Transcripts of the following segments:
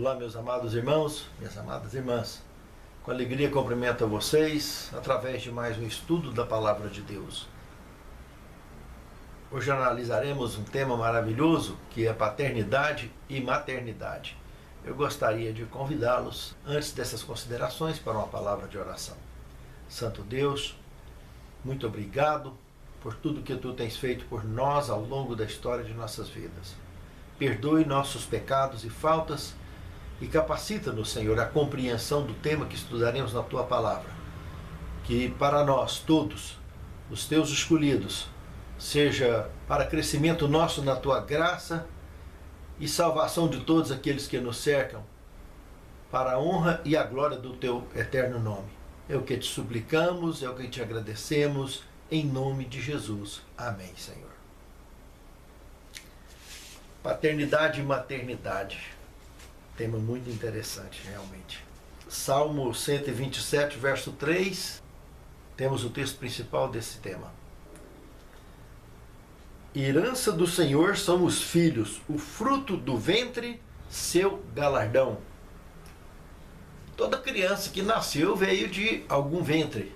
Olá, meus amados irmãos, minhas amadas irmãs. Com alegria cumprimento a vocês através de mais um estudo da Palavra de Deus. Hoje analisaremos um tema maravilhoso que é paternidade e maternidade. Eu gostaria de convidá-los, antes dessas considerações, para uma palavra de oração. Santo Deus, muito obrigado por tudo que Tu tens feito por nós ao longo da história de nossas vidas. Perdoe nossos pecados e faltas e capacita-nos, Senhor, a compreensão do tema que estudaremos na Tua Palavra. Que para nós todos, os Teus escolhidos, seja para crescimento nosso na Tua graça e salvação de todos aqueles que nos cercam, para a honra e a glória do Teu eterno nome. É o que te suplicamos, é o que te agradecemos, em nome de Jesus. Amém, Senhor. Paternidade e maternidade. Tema muito interessante, realmente. Salmo 127, verso 3, temos o texto principal desse tema. Herança do Senhor são os filhos, o fruto do ventre, seu galardão. Toda criança que nasceu veio de algum ventre,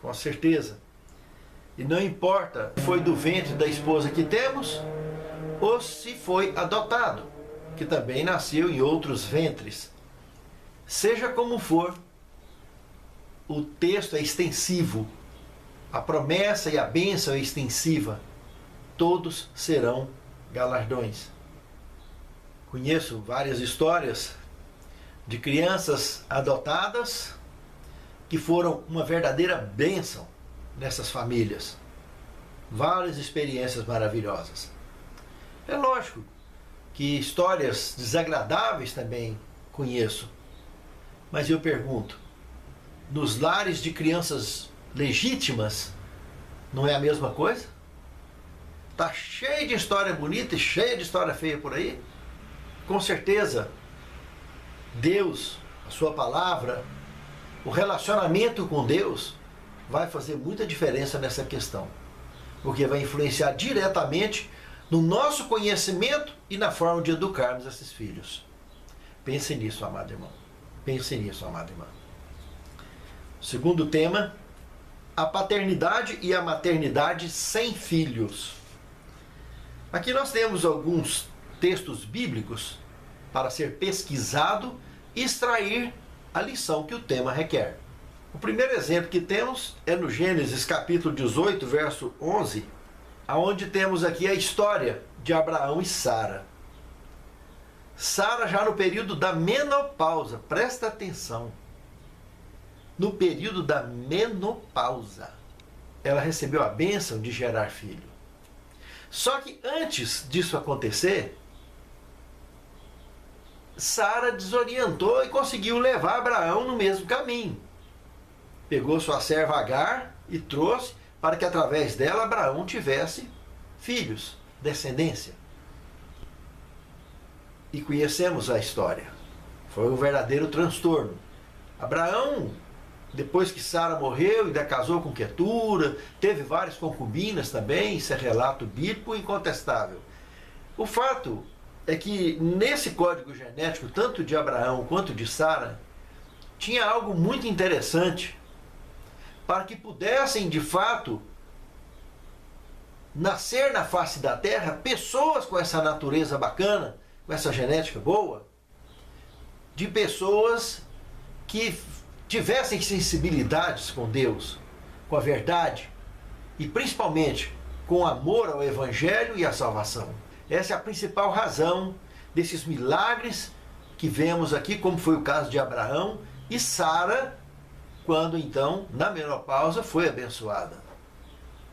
com certeza. E não importa se foi do ventre da esposa que temos, ou se foi adotado, que também nasceu em outros ventres. Seja como for, o texto é extensivo, a promessa e a bênção é extensiva. Todos serão galardões. Conheço várias histórias de crianças adotadas que foram uma verdadeira bênção nessas famílias. Várias experiências maravilhosas. É lógico que histórias desagradáveis também conheço. Mas eu pergunto, nos lares de crianças legítimas, não é a mesma coisa? Está cheio de história bonita e cheia de história feia por aí? Com certeza, Deus, a sua palavra, o relacionamento com Deus vai fazer muita diferença nessa questão. Porque vai influenciar diretamente no nosso conhecimento e na forma de educarmos esses filhos. Pense nisso, amado irmão. Pense nisso, amada irmã. Segundo tema, a paternidade e a maternidade sem filhos. Aqui nós temos alguns textos bíblicos para ser pesquisado e extrair a lição que o tema requer. O primeiro exemplo que temos é no Gênesis capítulo 18, verso 11, onde temos aqui a história de Abraão e Sara. Sara já no período da menopausa, presta atenção. No período da menopausa, ela recebeu a bênção de gerar filho. Só que antes disso acontecer, Sara desorientou e conseguiu levar Abraão no mesmo caminho. Pegou sua serva Agar e trouxe para que através dela Abraão tivesse filhos, descendência. E conhecemos a história. Foi um verdadeiro transtorno. Abraão, depois que Sara morreu, ainda casou com Quetura, teve várias concubinas também, isso é relato bíblico incontestável. O fato é que nesse código genético, tanto de Abraão quanto de Sara, tinha algo muito interessante para que pudessem, de fato, nascer na face da terra pessoas com essa natureza bacana, com essa genética boa, de pessoas que tivessem sensibilidades com Deus, com a verdade e principalmente com amor ao Evangelho e à salvação. Essa é a principal razão desses milagres que vemos aqui, como foi o caso de Abraão e Sara, quando então, na menopausa, foi abençoada.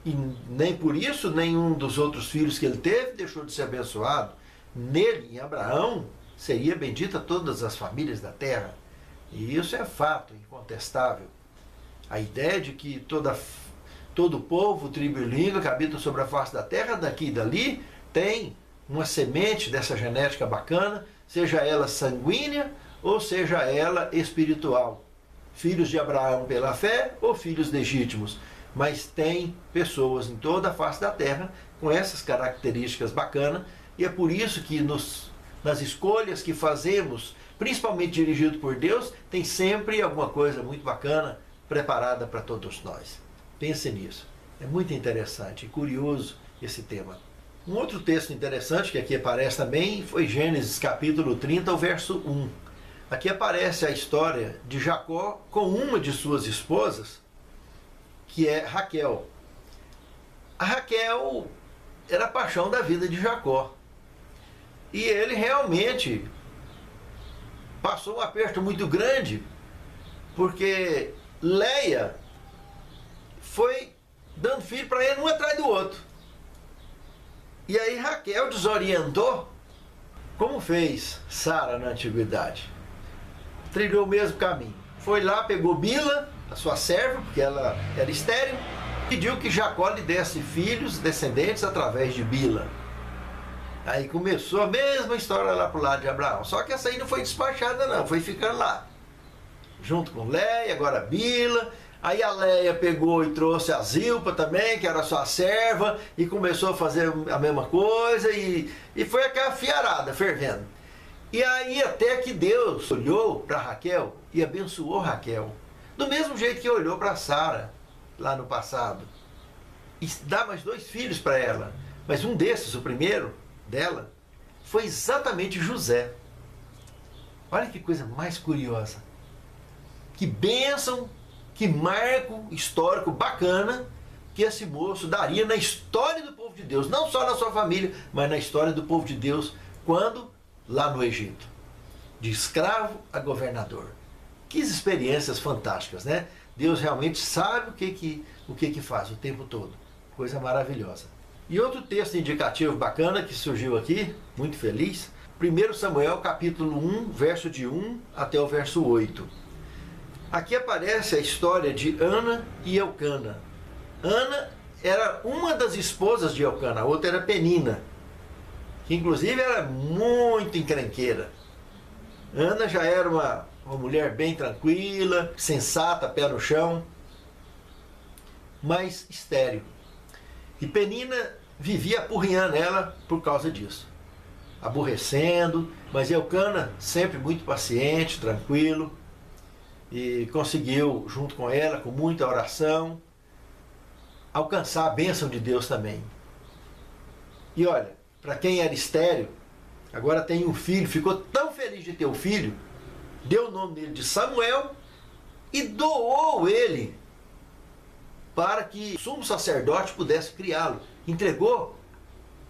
E nem por isso, nenhum dos outros filhos que ele teve deixou de ser abençoado. Nele, em Abraão, seria bendita todas as famílias da terra. E isso é fato, incontestável. A ideia de que todo povo, tribo e língua que habita sobre a face da terra, daqui e dali, tem uma semente dessa genética bacana, seja ela sanguínea ou seja ela espiritual. Filhos de Abraão pela fé ou filhos legítimos. Mas tem pessoas em toda a face da terra com essas características bacanas, e é por isso que nos nas escolhas que fazemos, principalmente dirigido por Deus, tem sempre alguma coisa muito bacana preparada para todos nós. Pense nisso. É muito interessante e curioso esse tema. Um outro texto interessante que aqui aparece também foi Gênesis capítulo 30, o verso 1. Aqui aparece a história de Jacó com uma de suas esposas, que é Raquel. A Raquel era a paixão da vida de Jacó. E ele realmente passou um aperto muito grande, porque Leia foi dando filho para ele um atrás do outro. E aí Raquel desorientou, como fez Sara na antiguidade. Trilhou o mesmo caminho. Foi lá, pegou Bila, a sua serva, porque ela era estéril, pediu que Jacó lhe desse filhos, descendentes, através de Bila. Aí começou a mesma história lá pro lado de Abraão. Só que essa aí não foi despachada não, foi ficando lá. Junto com Leia, agora Bila. Aí a Leia pegou e trouxe a Zilpa também, que era sua serva, e começou a fazer a mesma coisa, e foi aquela fiarada fervendo. E aí até que Deus olhou para Raquel e abençoou Raquel. Do mesmo jeito que olhou para Sara, lá no passado. E dá mais 2 filhos para ela. Mas um desses, o primeiro dela, foi exatamente José. Olha que coisa mais curiosa. Que bênção, que marco histórico bacana que esse moço daria na história do povo de Deus. Não só na sua família, mas na história do povo de Deus. Quando? Lá no Egito. De escravo a governador. Que experiências fantásticas, né? Deus realmente sabe o que faz o tempo todo. Coisa maravilhosa. E outro texto indicativo bacana que surgiu aqui, muito feliz, 1 Samuel capítulo 1, verso de 1 até o verso 8. Aqui aparece a história de Ana e Elcana. Ana era uma das esposas de Elcana, a outra era Penina, que inclusive era muito encrenqueira. Ana já era uma mulher bem tranquila, sensata, pé no chão, mas estéril. E Penina vivia apurrinhando ela por causa disso, aborrecendo, mas Elcana sempre muito paciente, tranquilo, e conseguiu, junto com ela, com muita oração, alcançar a bênção de Deus também. E olha, para quem era estéril, agora tem um filho, ficou tão feliz de ter o filho, deu o nome dele de Samuel e doou ele para que o sumo sacerdote pudesse criá-lo. Entregou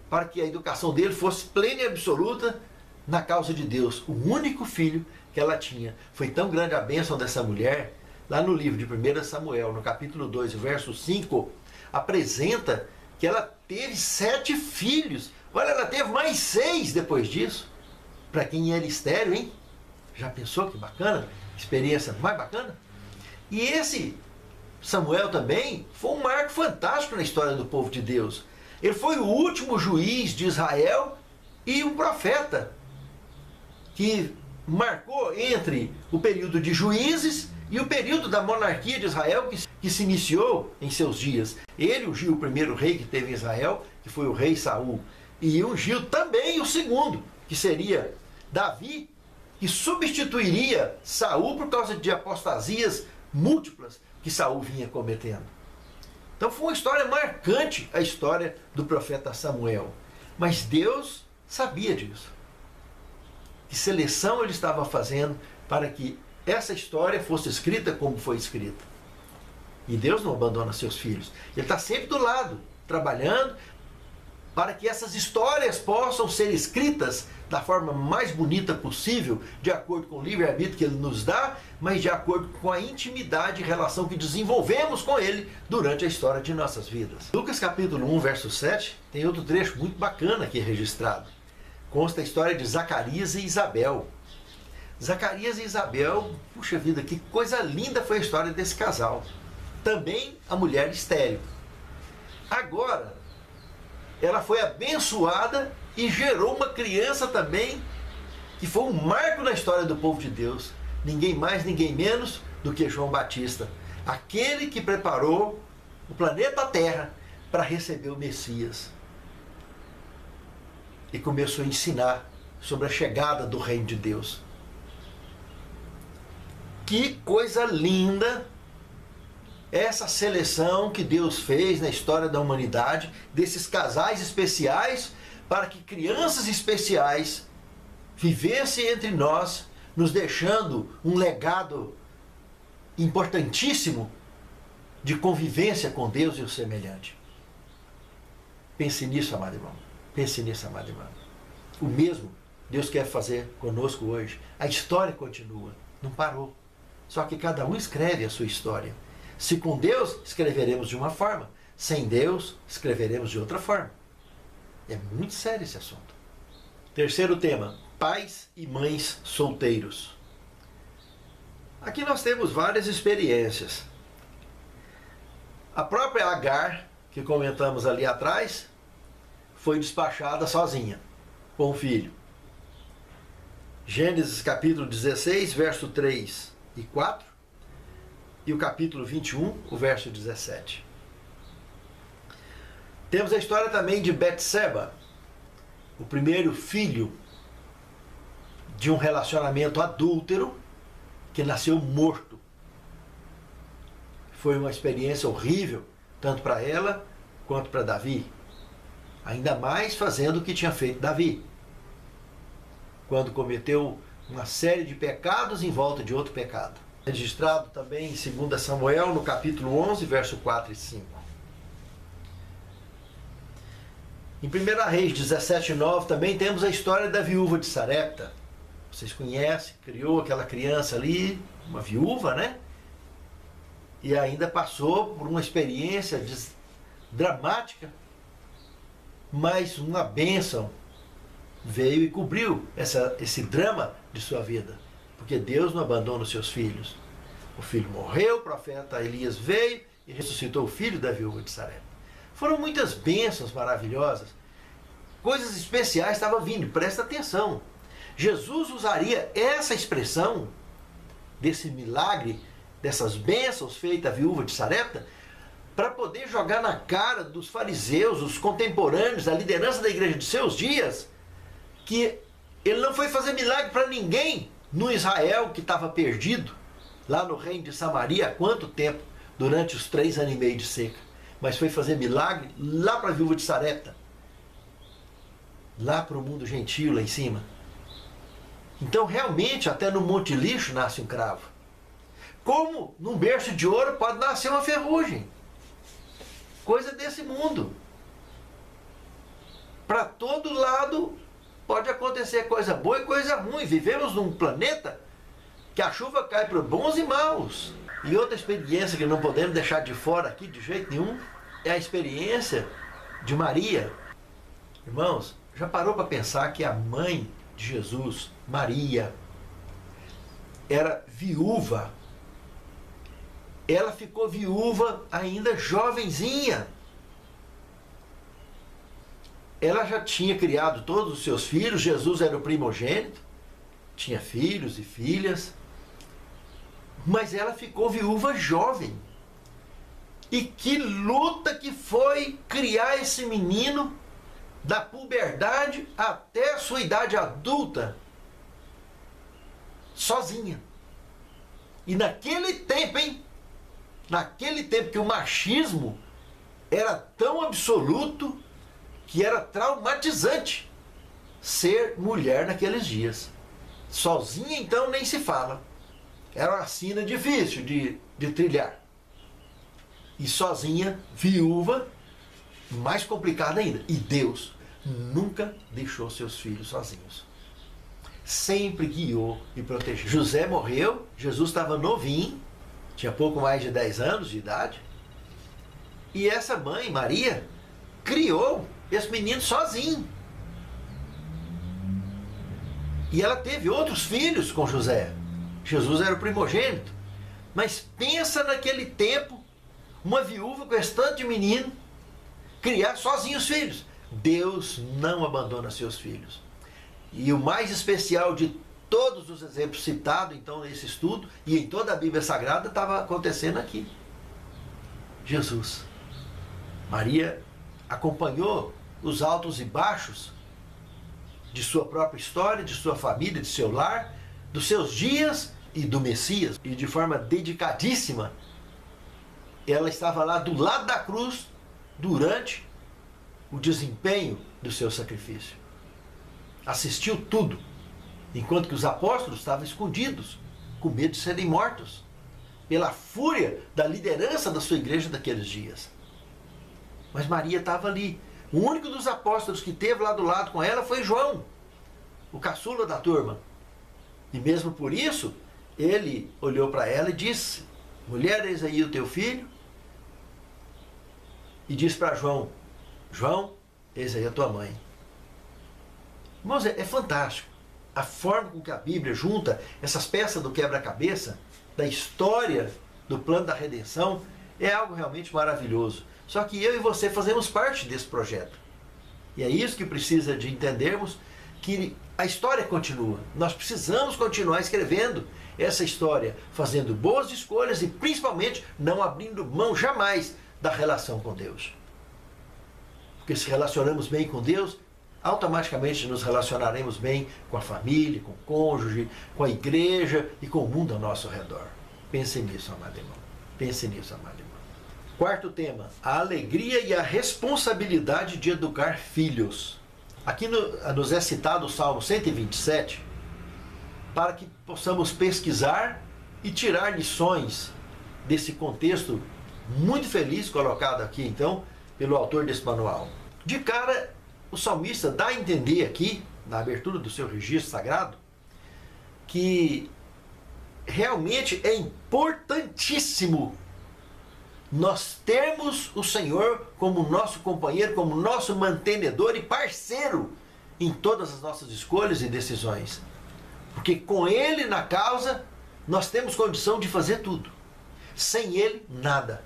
para que a educação dele fosse plena e absoluta na causa de Deus. O único filho que ela tinha. Foi tão grande a bênção dessa mulher, lá no livro de 1 Samuel, no capítulo 2, verso 5, apresenta que ela teve 7 filhos. Olha, ela teve mais 6 depois disso. Para quem era estéril, hein? Já pensou que bacana? Experiência mais bacana? E esse Samuel também foi um marco fantástico na história do povo de Deus. Ele foi o último juiz de Israel e um profeta que marcou entre o período de juízes e o período da monarquia de Israel que se iniciou em seus dias. Ele ungiu o primeiro rei que teve em Israel, que foi o rei Saul, e ungiu também o segundo, que seria Davi, que substituiria Saul por causa de apostasias múltiplas que Saul vinha cometendo. Então foi uma história marcante, a história do profeta Samuel. Mas Deus sabia disso. Que seleção ele estava fazendo para que essa história fosse escrita como foi escrita. E Deus não abandona seus filhos. Ele está sempre do lado, trabalhando para que essas histórias possam ser escritas da forma mais bonita possível, de acordo com o livre-arbítrio que ele nos dá, mas de acordo com a intimidade e relação que desenvolvemos com ele durante a história de nossas vidas. Lucas capítulo 1, verso 7, tem outro trecho muito bacana aqui registrado. Consta a história de Zacarias e Isabel. Zacarias e Isabel, puxa vida, que coisa linda foi a história desse casal. Também a mulher estéril. Agora, ela foi abençoada e gerou uma criança também, que foi um marco na história do povo de Deus. Ninguém mais, ninguém menos do que João Batista. Aquele que preparou o planeta Terra para receber o Messias. E começou a ensinar sobre a chegada do reino de Deus. Que coisa linda essa seleção que Deus fez na história da humanidade, desses casais especiais, para que crianças especiais vivessem entre nós, nos deixando um legado importantíssimo de convivência com Deus e o semelhante. Pense nisso, amado irmão. Pense nisso, amado irmão. O mesmo Deus quer fazer conosco hoje. A história continua, não parou. Só que cada um escreve a sua história. Se com Deus, escreveremos de uma forma. Sem Deus, escreveremos de outra forma. É muito sério esse assunto. Terceiro tema, pais e mães solteiros. Aqui nós temos várias experiências. A própria Agar, que comentamos ali atrás, foi despachada sozinha, com o filho. Gênesis capítulo 16, verso 3 e 4, e o capítulo 21, o verso 17. Temos a história também de Betseba, o primeiro filho de um relacionamento adúltero, que nasceu morto. Foi uma experiência horrível, tanto para ela quanto para Davi. Ainda mais fazendo o que tinha feito Davi, quando cometeu uma série de pecados em volta de outro pecado. Registrado também em 2 Samuel, no capítulo 11, verso 4 e 5. Em 1 Reis 17, 9 também temos a história da viúva de Sarepta. Vocês conhecem, criou aquela criança ali, uma viúva, né? E ainda passou por uma experiência dramática, mas uma bênção veio e cobriu esse drama de sua vida. Porque Deus não abandona os seus filhos. O filho morreu, o profeta Elias veio e ressuscitou o filho da viúva de Sarepta. Foram muitas bênçãos maravilhosas. Coisas especiais estavam vindo, presta atenção. Jesus usaria essa expressão, desse milagre, dessas bênçãos feitas à viúva de Sarepta, para poder jogar na cara dos fariseus, os contemporâneos, a liderança da igreja de seus dias, que ele não foi fazer milagre para ninguém no Israel que estava perdido, lá no reino de Samaria, há quanto tempo? Durante os 3 anos e meio de seca. Mas foi fazer milagre lá para a viúva de Sarepta, lá para o mundo gentil, lá em cima. Então, realmente, até no monte de lixo nasce um cravo. Como num berço de ouro pode nascer uma ferrugem. Coisa desse mundo. Para todo lado pode acontecer coisa boa e coisa ruim. Vivemos num planeta que a chuva cai para bons e maus. E outra experiência que não podemos deixar de fora aqui de jeito nenhum é a experiência de Maria. Irmãos, já parou para pensar que a mãe de Jesus, Maria, era viúva? Ela ficou viúva ainda jovenzinha. Ela já tinha criado todos os seus filhos, Jesus era o primogênito, tinha filhos e filhas, mas ela ficou viúva jovem. E que luta que foi criar esse menino da puberdade até a sua idade adulta, sozinha. E naquele tempo, hein? Naquele tempo que o machismo era tão absoluto que era traumatizante ser mulher naqueles dias. Sozinha, então, nem se fala. Era uma sina difícil de trilhar. E sozinha, viúva, mais complicada ainda. E Deus nunca deixou seus filhos sozinhos. Sempre guiou e protegeu. José morreu, Jesus estava novinho, tinha pouco mais de 10 anos de idade. E essa mãe, Maria, criou esse menino sozinho. E ela teve outros filhos com José. Jesus era o primogênito. Mas pensa naquele tempo, uma viúva com esse tanto de menino, criar sozinho os filhos. Deus não abandona seus filhos. E o mais especial de todos os exemplos citados então nesse estudo e em toda a Bíblia Sagrada estava acontecendo aqui. Jesus. Maria acompanhou os altos e baixos de sua própria história, de sua família, de seu lar, dos seus dias e do Messias. E de forma dedicadíssima, ela estava lá do lado da cruz durante o desempenho do seu sacrifício. Assistiu tudo, enquanto que os apóstolos estavam escondidos, com medo de serem mortos, pela fúria da liderança da sua igreja daqueles dias. Mas Maria estava ali. O único dos apóstolos que esteve lá do lado com ela foi João, o caçula da turma. E mesmo por isso, ele olhou para ela e disse: mulher, eis aí o teu filho. E disse para João: João, eis aí a tua mãe. Irmãos, é fantástico a forma com que a Bíblia junta essas peças do quebra-cabeça, da história do plano da redenção, é algo realmente maravilhoso. Só que eu e você fazemos parte desse projeto. E é isso que precisa de entendermos, que a história continua. Nós precisamos continuar escrevendo essa história, fazendo boas escolhas e principalmente não abrindo mão jamais da relação com Deus. Porque se relacionamos bem com Deus, automaticamente nos relacionaremos bem com a família, com o cônjuge, com a igreja e com o mundo ao nosso redor. Pense nisso, amado irmão. Pense nisso, amado irmão. Quarto tema, a alegria e a responsabilidade de educar filhos. Aqui nos é citado o Salmo 127, para que possamos pesquisar e tirar lições desse contexto muito feliz colocado aqui, então, pelo autor desse manual. De cara, o salmista dá a entender aqui, na abertura do seu registro sagrado, que realmente é importantíssimo nós termos o Senhor como nosso companheiro, como nosso mantenedor e parceiro em todas as nossas escolhas e decisões. Porque com Ele na causa, nós temos condição de fazer tudo. Sem Ele, nada.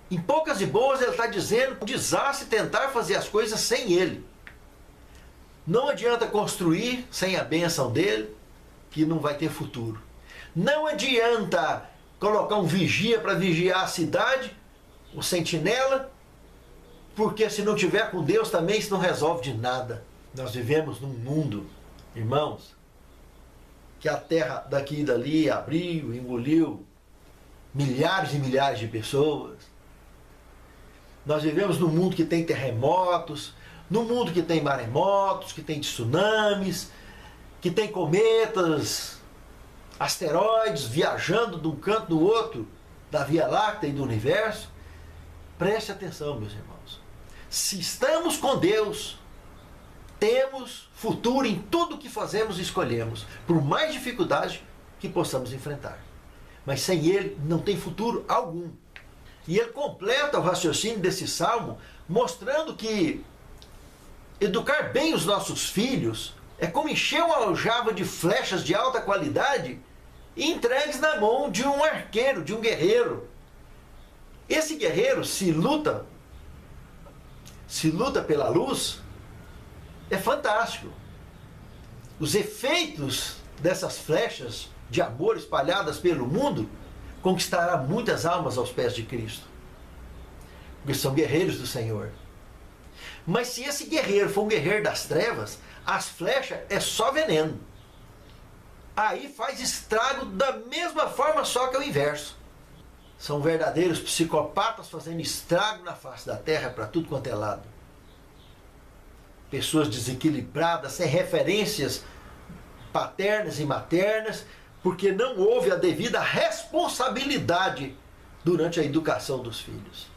Em poucas e boas, ele está dizendo: um desastre tentar fazer as coisas sem Ele. Não adianta construir sem a bênção dele, que não vai ter futuro. Não adianta colocar um vigia para vigiar a cidade, o sentinela, porque se não tiver com Deus também isso não resolve de nada. Nós vivemos num mundo, irmãos, que a terra daqui e dali abriu, engoliu milhares e milhares de pessoas. Nós vivemos num mundo que tem terremotos, num mundo que tem maremotos, que tem tsunamis, que tem cometas, asteroides viajando de um canto do outro da Via Láctea e do universo. Preste atenção, meus irmãos. Se estamos com Deus, temos futuro em tudo que fazemos e escolhemos, por mais dificuldade que possamos enfrentar. Mas sem Ele não tem futuro algum. E ele completa o raciocínio desse salmo mostrando que educar bem os nossos filhos é como encher uma aljava de flechas de alta qualidade e entregues na mão de um arqueiro, de um guerreiro. Esse guerreiro, se luta pela luz, é fantástico. Os efeitos dessas flechas de amor espalhadas pelo mundo conquistará muitas almas aos pés de Cristo, porque são guerreiros do Senhor. Mas se esse guerreiro for um guerreiro das trevas, as flechas é só veneno. Aí faz estrago da mesma forma, só que é o inverso. São verdadeiros psicopatas fazendo estrago na face da terra para tudo quanto é lado. Pessoas desequilibradas, sem referências paternas e maternas, porque não houve a devida responsabilidade durante a educação dos filhos.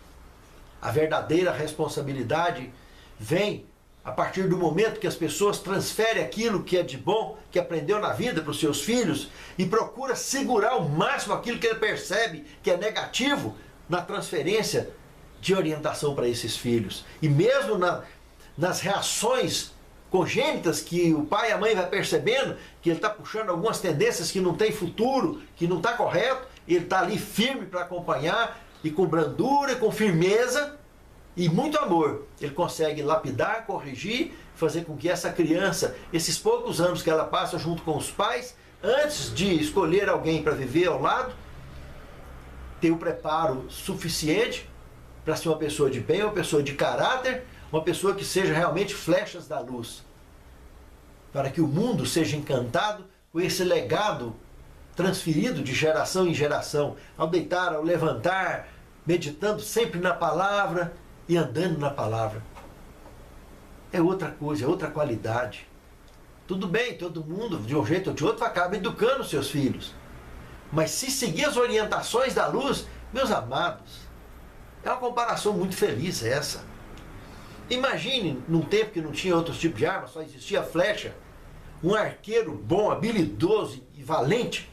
A verdadeira responsabilidade vem a partir do momento que as pessoas transferem aquilo que é de bom, que aprendeu na vida para os seus filhos, e procura segurar ao máximo aquilo que ele percebe que é negativo na transferência de orientação para esses filhos. E mesmo nas reações congênitas que o pai e a mãe vai percebendo que ele está puxando algumas tendências que não tem futuro, que não está correto, ele está ali firme para acompanhar, e com brandura, com firmeza e muito amor, ele consegue lapidar, corrigir, fazer com que essa criança, esses poucos anos que ela passa junto com os pais, antes de escolher alguém para viver ao lado, ter o preparo suficiente para ser uma pessoa de bem, uma pessoa de caráter, uma pessoa que seja realmente flechas da luz para que o mundo seja encantado com esse legado transferido de geração em geração, ao deitar, ao levantar, meditando sempre na palavra e andando na palavra. É outra coisa, é outra qualidade. Tudo bem, todo mundo, de um jeito ou de outro, acaba educando seus filhos. Mas se seguir as orientações da luz, meus amados, é uma comparação muito feliz essa. Imagine, num tempo que não tinha outros tipos de arma, só existia flecha, um arqueiro bom, habilidoso e valente,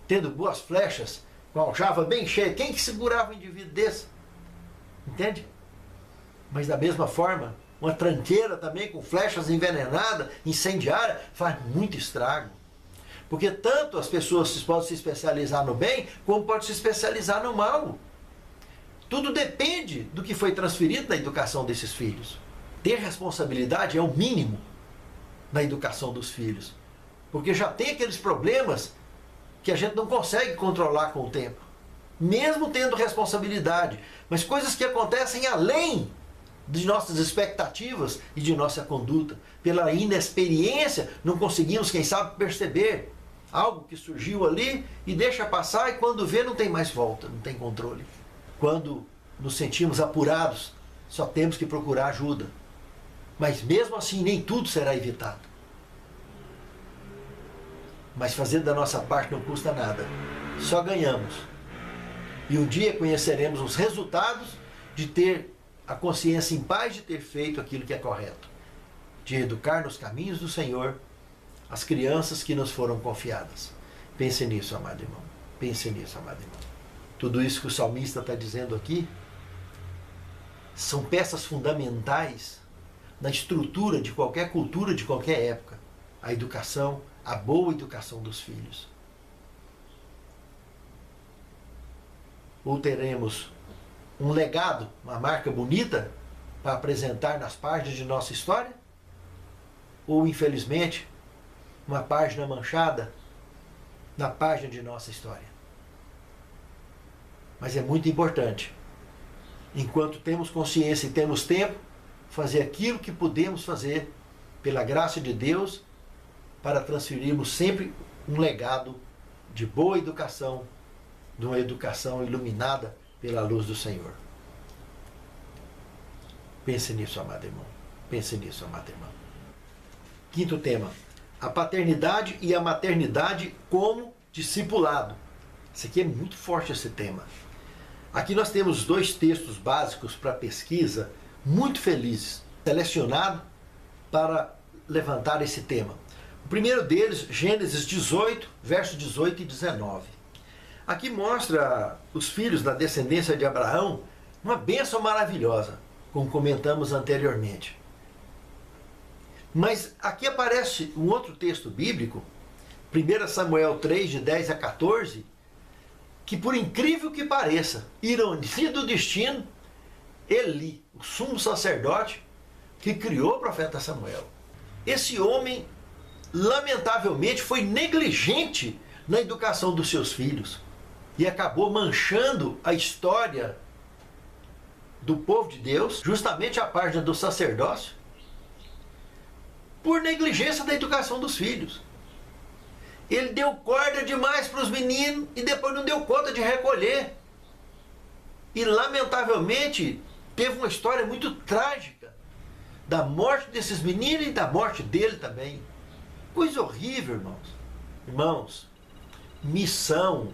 tendo boas flechas, com a aljava bem cheia. Quem que segurava um indivíduo desse? Entende? Mas da mesma forma, uma tranqueira também com flechas envenenadas, incendiárias, faz muito estrago. Porque tanto as pessoas podem se especializar no bem, como podem se especializar no mal. Tudo depende do que foi transferido na educação desses filhos. Ter responsabilidade é o mínimo na educação dos filhos. Porque já tem aqueles problemas que a gente não consegue controlar com o tempo. Mesmo tendo responsabilidade. Mas coisas que acontecem além de nossas expectativas e de nossa conduta. Pela inexperiência, não conseguimos, quem sabe, perceber algo que surgiu ali e deixa passar, e quando vê não tem mais volta, não tem controle. Quando nos sentimos apurados, só temos que procurar ajuda. Mas mesmo assim, nem tudo será evitado. Mas fazer da nossa parte não custa nada. Só ganhamos. E um dia conheceremos os resultados de ter a consciência em paz de ter feito aquilo que é correto. De educar nos caminhos do Senhor as crianças que nos foram confiadas. Pense nisso, amado irmão. Pense nisso, amado irmão. Tudo isso que o salmista está dizendo aqui são peças fundamentais na estrutura de qualquer cultura, de qualquer época. A educação, a boa educação dos filhos. Ou teremos um legado, uma marca bonita para apresentar nas páginas de nossa história? Ou, infelizmente, uma página manchada na página de nossa história? Mas é muito importante, enquanto temos consciência e temos tempo, fazer aquilo que podemos fazer pela graça de Deus para transferirmos sempre um legado de boa educação, de uma educação iluminada pela luz do Senhor. Pense nisso, amado irmão. Pense nisso, amado irmão. Quinto tema: a paternidade e a maternidade como discipulado. Esse aqui é muito forte, esse tema. Aqui nós temos dois textos básicos para pesquisa, muito felizes, selecionados para levantar esse tema. O primeiro deles, Gênesis 18, versos 18 e 19. Aqui mostra os filhos da descendência de Abraão, uma bênção maravilhosa, como comentamos anteriormente. Mas aqui aparece um outro texto bíblico, 1 Samuel 3, de 10 a 14, que por incrível que pareça, ironia do destino, Eli, o sumo sacerdote, que criou o profeta Samuel. Esse homem, lamentavelmente, foi negligente na educação dos seus filhos e acabou manchando a história do povo de Deus, justamente a página do sacerdócio, por negligência da educação dos filhos. Ele deu corda demais para os meninos e depois não deu conta de recolher. E, lamentavelmente, teve uma história muito trágica da morte desses meninos e da morte dele também. Coisa horrível, irmãos. Irmãos, missão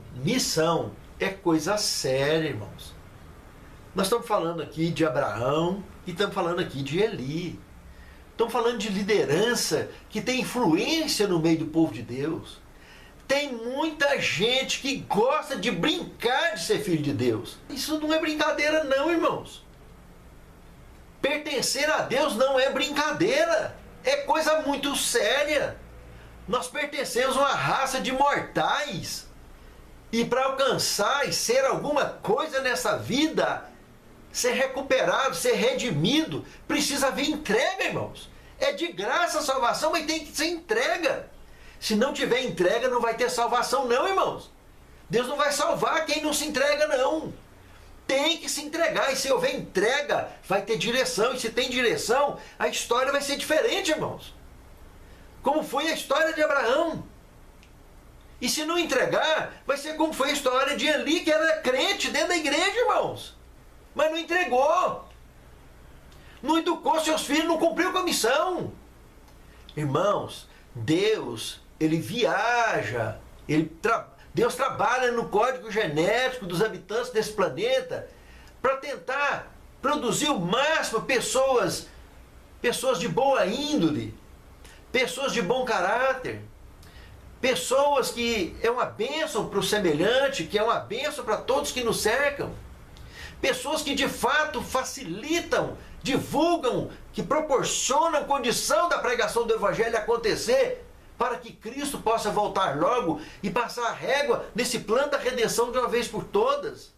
é coisa séria, irmãos. Nós estamos falando aqui de Abraão e estamos falando aqui de Eli. Estamos falando de liderança que tem influência no meio do povo de Deus. Tem muita gente que gosta de brincar de ser filho de Deus. Isso não é brincadeira não, irmãos. Pertencer a Deus não é brincadeira. É coisa muito séria. Nós pertencemos a uma raça de mortais. E para alcançar e ser alguma coisa nessa vida, ser recuperado, ser redimido, precisa haver entrega, irmãos. É de graça a salvação, mas tem que ser entrega. Se não tiver entrega, não vai ter salvação não, irmãos. Deus não vai salvar quem não se entrega, não. Tem que se entregar, e se houver entrega, vai ter direção, e se tem direção, a história vai ser diferente, irmãos. como foi a história de Abraão. E se não entregar, vai ser como foi a história de Eli, que era crente dentro da igreja, irmãos. Mas não entregou. Não educou seus filhos, não cumpriu com a missão. Irmãos, Deus, Ele viaja. Deus trabalha no código genético dos habitantes desse planeta para tentar produzir o máximo pessoas de boa índole, pessoas de bom caráter, pessoas que é uma bênção para o semelhante, que é uma bênção para todos que nos cercam. Pessoas que de fato facilitam, divulgam, que proporcionam condição da pregação do Evangelho acontecer, para que Cristo possa voltar logo e passar a régua nesse plano da redenção de uma vez por todas.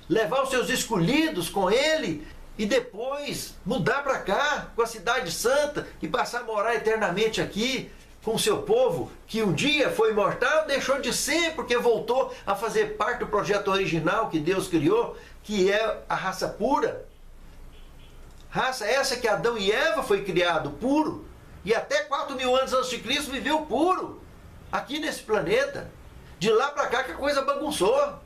Levar os seus escolhidos com Ele e depois mudar para cá, com a cidade santa, e passar a morar eternamente aqui, com o seu povo, que um dia foi imortal, deixou de ser, porque voltou a fazer parte do projeto original que Deus criou, que é a raça pura. Raça essa que Adão e Eva foi criado puro, e até 4.000 anos antes de Cristo viveu puro, aqui nesse planeta. De lá para cá que a coisa bagunçou.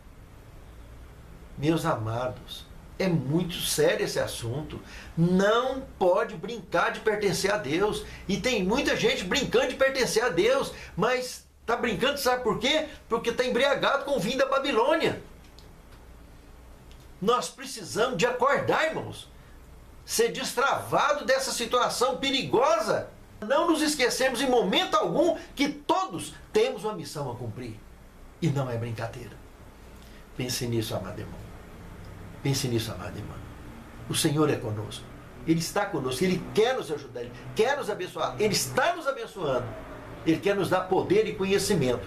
Meus amados, é muito sério esse assunto. Não pode brincar de pertencer a Deus. E tem muita gente brincando de pertencer a Deus, mas está brincando, sabe por quê? Porque está embriagado com o vinho da Babilônia. Nós precisamos de acordar, irmãos. Ser destravado dessa situação perigosa. Não nos esquecemos em momento algum que todos temos uma missão a cumprir. E não é brincadeira. Pense nisso, amado irmão. Pense nisso, amada irmã. O Senhor é conosco. Ele está conosco. Ele quer nos ajudar. Ele quer nos abençoar. Ele está nos abençoando. Ele quer nos dar poder e conhecimento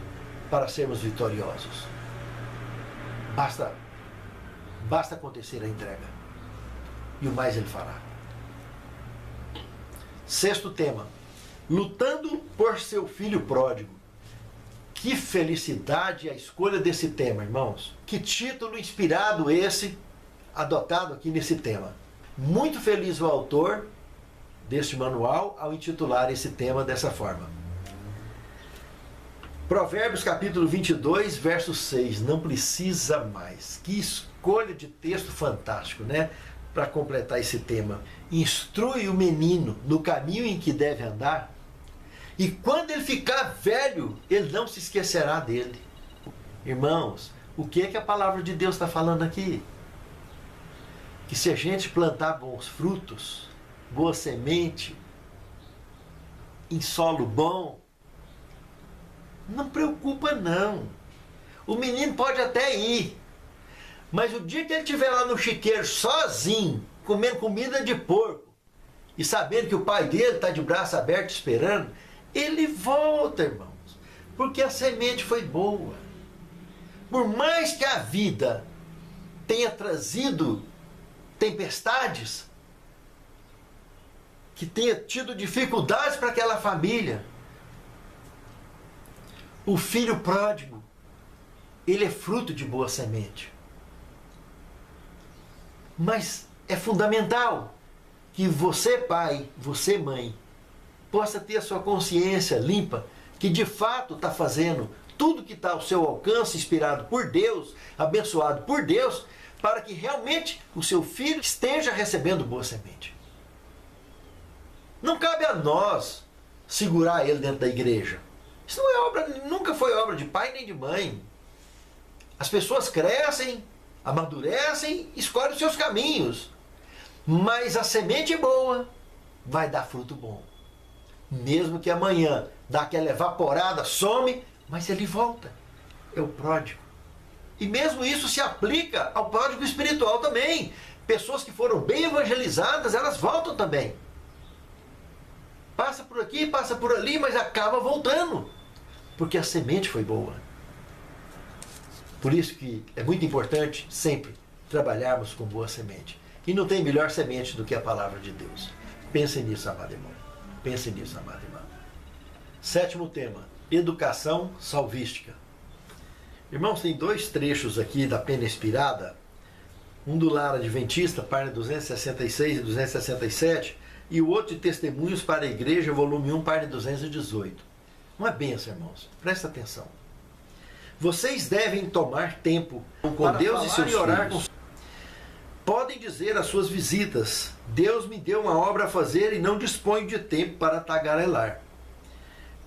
para sermos vitoriosos. Basta acontecer a entrega. E o mais Ele fará. Sexto tema. Lutando por seu filho pródigo. Que felicidade a escolha desse tema, irmãos. Que título inspirado esse, adotado aqui nesse tema. Muito feliz o autor deste manual ao intitular esse tema dessa forma. Provérbios capítulo 22, verso 6. Não precisa mais. Que escolha de texto fantástico, né? Para completar esse tema. Instrui o menino no caminho em que deve andar, e quando ele ficar velho, ele não se esquecerá dele. Irmãos, o que é que a palavra de Deus está falando aqui? Que se a gente plantar bons frutos, boa semente, em solo bom, não preocupa não. O menino pode até ir, mas o dia que ele estiver lá no chiqueiro sozinho, comendo comida de porco, e sabendo que o pai dele está de braço aberto esperando, ele volta, irmãos, porque a semente foi boa. Por mais que a vida tenha trazido tempestades, que tenha tido dificuldades para aquela família, o filho pródigo, ele é fruto de boa semente. Mas é fundamental que você, pai, você, mãe, possa ter a sua consciência limpa, que de fato está fazendo tudo que está ao seu alcance, inspirado por Deus, abençoado por Deus, para que realmente o seu filho esteja recebendo boa semente. Não cabe a nós segurar ele dentro da igreja. Isso não é obra, nunca foi obra de pai nem de mãe. As pessoas crescem, amadurecem, escolhem os seus caminhos. Mas a semente boa vai dar fruto bom. Mesmo que amanhã dá aquela evaporada, some, mas ele volta. É o pródigo. E mesmo isso se aplica ao pródigo espiritual também. Pessoas que foram bem evangelizadas, elas voltam também. Passa por aqui, passa por ali, mas acaba voltando. Porque a semente foi boa. Por isso que é muito importante sempre trabalharmos com boa semente. E não tem melhor semente do que a palavra de Deus. Pense nisso, amado irmão. Pense nisso, amada irmã. Sétimo tema, educação salvística. Irmãos, tem dois trechos aqui da Pena Inspirada, um do Lar Adventista, página 266 e 267, e o outro de Testemunhos para a Igreja, volume 1, página 218. Uma benção, irmãos. Presta atenção. Vocês devem tomar tempo com Deus e seus filhos. Podem dizer às suas visitas: Deus me deu uma obra a fazer e não disponho de tempo para tagarelar.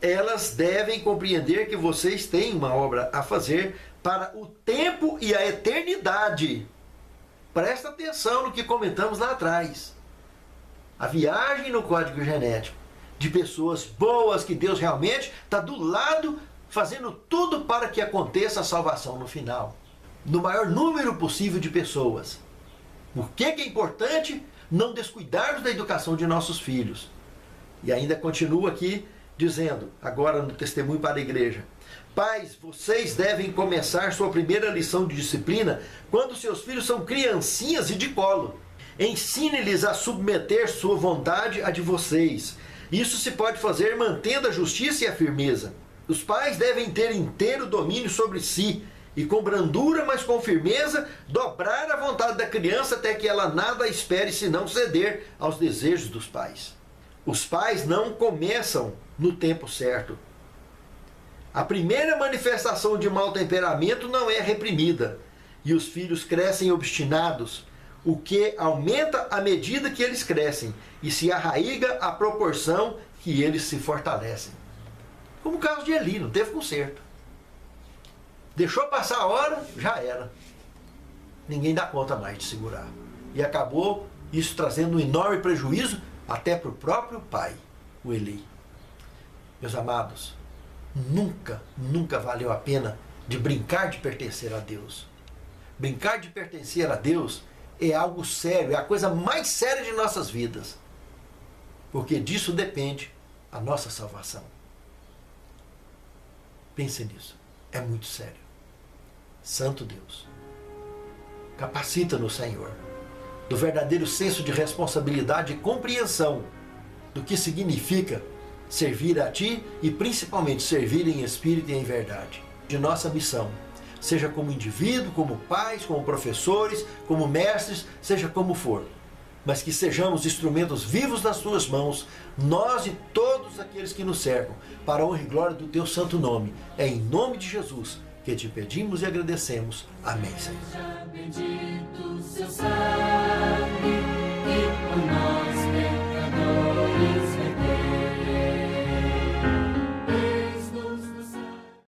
Elas devem compreender que vocês têm uma obra a fazer para o tempo e a eternidade. Presta atenção no que comentamos lá atrás. A viagem no código genético de pessoas boas que Deus realmente está do lado, fazendo tudo para que aconteça a salvação no final. No maior número possível de pessoas. Por que é importante não descuidarmos da educação de nossos filhos? E ainda continua aqui dizendo, agora no Testemunho para a Igreja: pais, vocês devem começar sua primeira lição de disciplina quando seus filhos são criancinhas e de colo. Ensine-lhes a submeter sua vontade à de vocês. Isso se pode fazer mantendo a justiça e a firmeza. Os pais devem ter inteiro domínio sobre si e com brandura, mas com firmeza, dobrar a vontade da criança até que ela nada espere senão ceder aos desejos dos pais. Os pais não começam no tempo certo. A primeira manifestação de mau temperamento não é reprimida e os filhos crescem obstinados, o que aumenta à medida que eles crescem e se arraiga à proporção que eles se fortalecem. Como o caso de Eli, não teve conserto. Deixou passar a hora, já era. Ninguém dá conta mais de segurar. E acabou isso trazendo um enorme prejuízo até para o próprio pai, o Eli. Meus amados, nunca valeu a pena de brincar de pertencer a Deus. Brincar de pertencer a Deus é algo sério, é a coisa mais séria de nossas vidas. Porque disso depende a nossa salvação. Pense nisso. É muito sério. Santo Deus, capacita-nos, Senhor, do verdadeiro senso de responsabilidade e compreensão do que significa servir a Ti e principalmente servir em espírito e em verdade. De nossa missão, seja como indivíduo, como pais, como professores, como mestres, seja como for, mas que sejamos instrumentos vivos nas Tuas mãos, nós e todos aqueles que nos cercam, para a honra e glória do Teu santo nome. É em nome de Jesus que te pedimos e agradecemos. Amém, Senhor. Bendito seu sangue.